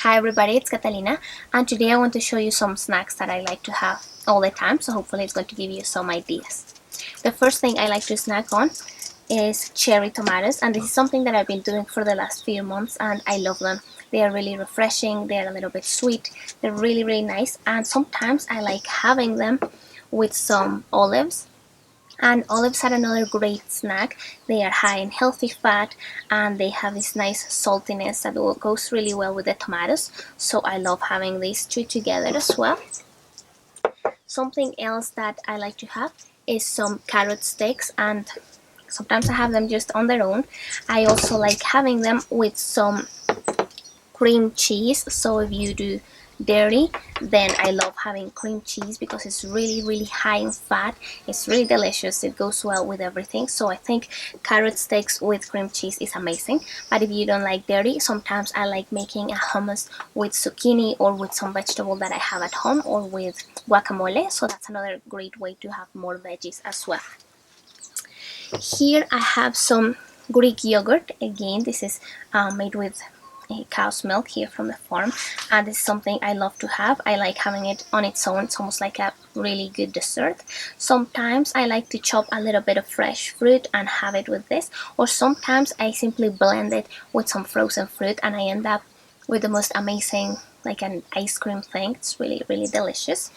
Hi everybody, it's Catalina, and today I want to show you some snacks that I like to have all the time, so hopefully it's going to give you some ideas. The first thing I like to snack on is cherry tomatoes, and this is something that I've been doing for the last few months and I love them. They are really refreshing, they're a little bit sweet, they're really nice, and sometimes I like having them with some olives. And olives are another great snack. They are high in healthy fat and they have this nice saltiness that goes really well with the tomatoes. So I love having these two together as well. Something else that I like to have is some carrot sticks, and sometimes I have them just on their own. I also like having them with some cream cheese. So if you do dairy, then I love having cream cheese because it's really high in fat. It's really delicious, it goes well with everything. So I think carrot sticks with cream cheese is amazing. But if you don't like dairy, sometimes I like making a hummus with zucchini or with some vegetable that I have at home, or with guacamole. So that's another great way to have more veggies as well. Here I have some Greek yogurt. Again, this is made with cow's milk here from the farm, and this is something I love to have. I like having it on its own. It's almost like a really good dessert. Sometimes I like to chop a little bit of fresh fruit and have it with this, or sometimes I simply blend it with some frozen fruit and I end up with the most amazing, like an ice cream thing. It's really delicious.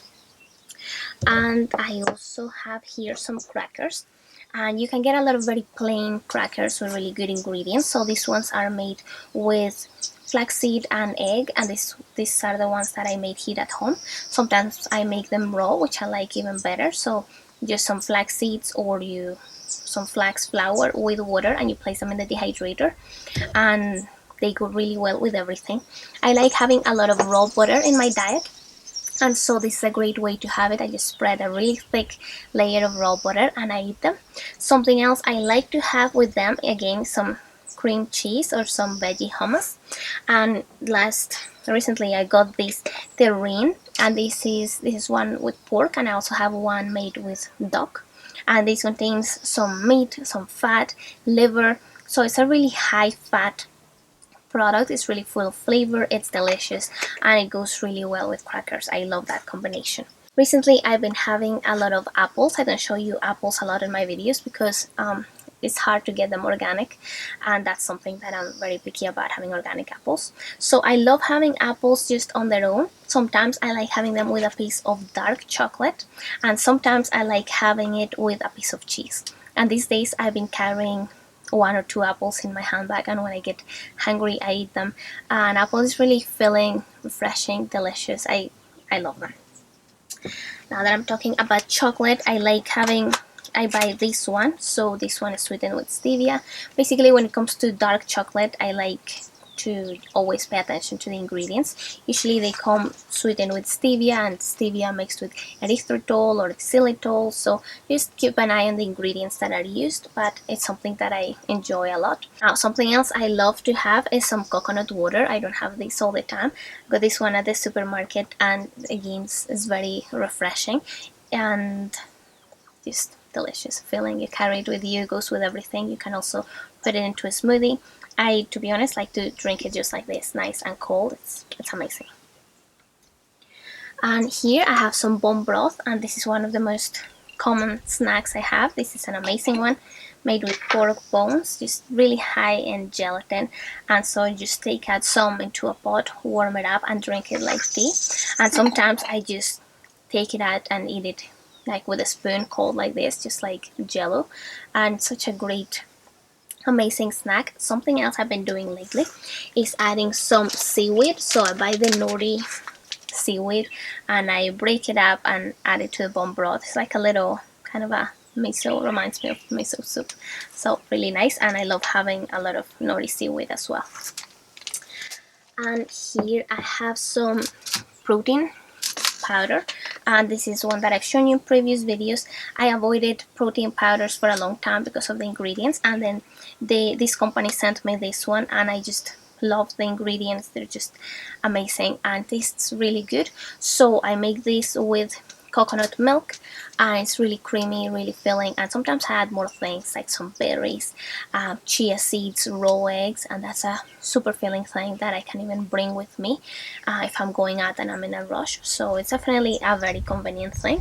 And I also have here some crackers, and you can get a lot of very plain crackers with really good ingredients. So these ones are made with flaxseed and egg, and these are the ones that I made here at home. Sometimes I make them raw, which I like even better. So just some flax seeds, or some flax flour with water, and you place them in the dehydrator, and they go really well with everything. I like having a lot of raw butter in my diet, and so this is a great way to have it. I just spread a really thick layer of raw butter and I eat them. Something else I like to have with them, again, some cream cheese or some veggie hummus. And recently I got this terrine, and this is one with pork, and I also have one made with duck. And this contains some meat, some fat, liver, so it's a really high fat product. Is really full of flavor, it's delicious, and it goes really well with crackers. I love that combination. Recently I've been having a lot of apples. I don't show you apples a lot in my videos because it's hard to get them organic, and that's something that I'm very picky about, having organic apples. So I love having apples just on their own. Sometimes I like having them with a piece of dark chocolate, and sometimes I like having it with a piece of cheese. And these days I've been carrying 1 or 2 apples in my handbag, and when I get hungry I eat them. And apple is really filling, refreshing, delicious. I love them. Now that I'm talking about chocolate, I buy this one. So this one is sweetened with stevia. Basically, when it comes to dark chocolate, I like to always pay attention to the ingredients. Usually they come sweetened with stevia, and stevia mixed with erythritol or xylitol, so just keep an eye on the ingredients that are used, but it's something that I enjoy a lot. Now, something else I love to have is some coconut water. I don't have this all the time. I got this one at the supermarket, and again, it's very refreshing and just delicious feeling. You carry it with you, it goes with everything. You can also put it into a smoothie. I, to be honest, like to drink it just like this, nice and cold. It's amazing. And here I have some bone broth, and this is one of the most common snacks I have. This is an amazing one, made with pork bones, just really high in gelatin. And so you just take out some into a pot, warm it up, and drink it like tea. And sometimes I just take it out and eat it like with a spoon, cold like this, just like jello. And such a great, amazing snack. Something else I've been doing lately is adding some seaweed. So I buy the nori seaweed and I break it up and add it to the bone broth. It's like a little kind of a miso, reminds me of miso soup. So really nice, and I love having a lot of nori seaweed as well. And here I have some protein powder, and this is one that I've shown you in previous videos. I avoided protein powders for a long time because of the ingredients, and then this company sent me this one, and I just love the ingredients. They're just amazing and tastes really good. So I make this with coconut milk, and it's really creamy, really filling. And sometimes I add more things like some berries, chia seeds, raw eggs, and that's a super filling thing that I can even bring with me if I'm going out and I'm in a rush. So it's definitely a very convenient thing.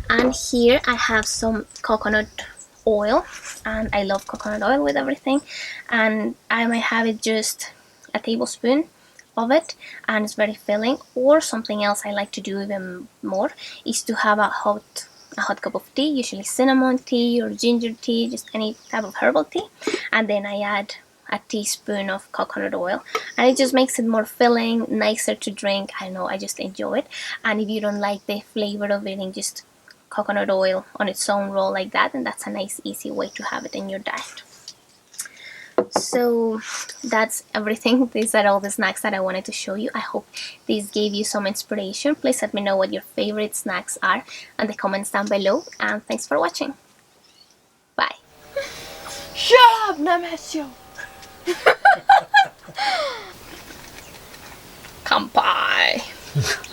And here I have some coconut oil, and I love coconut oil with everything, and I might have it just a tablespoon of it, and it's very filling. Or something else I like to do even more is to have a hot cup of tea, usually cinnamon tea or ginger tea, just any type of herbal tea, and then I add a teaspoon of coconut oil, and it just makes it more filling, nicer to drink. I know, I just enjoy it. And if you don't like the flavor of eating just coconut oil on its own raw like that, and that's a nice easy way to have it in your diet. So that's everything. These are all the snacks that I wanted to show you. I hope these gave you some inspiration. Please let me know what your favorite snacks are in the comments down below, and thanks for watching. Bye. Shut up, Nemesio! Kampai!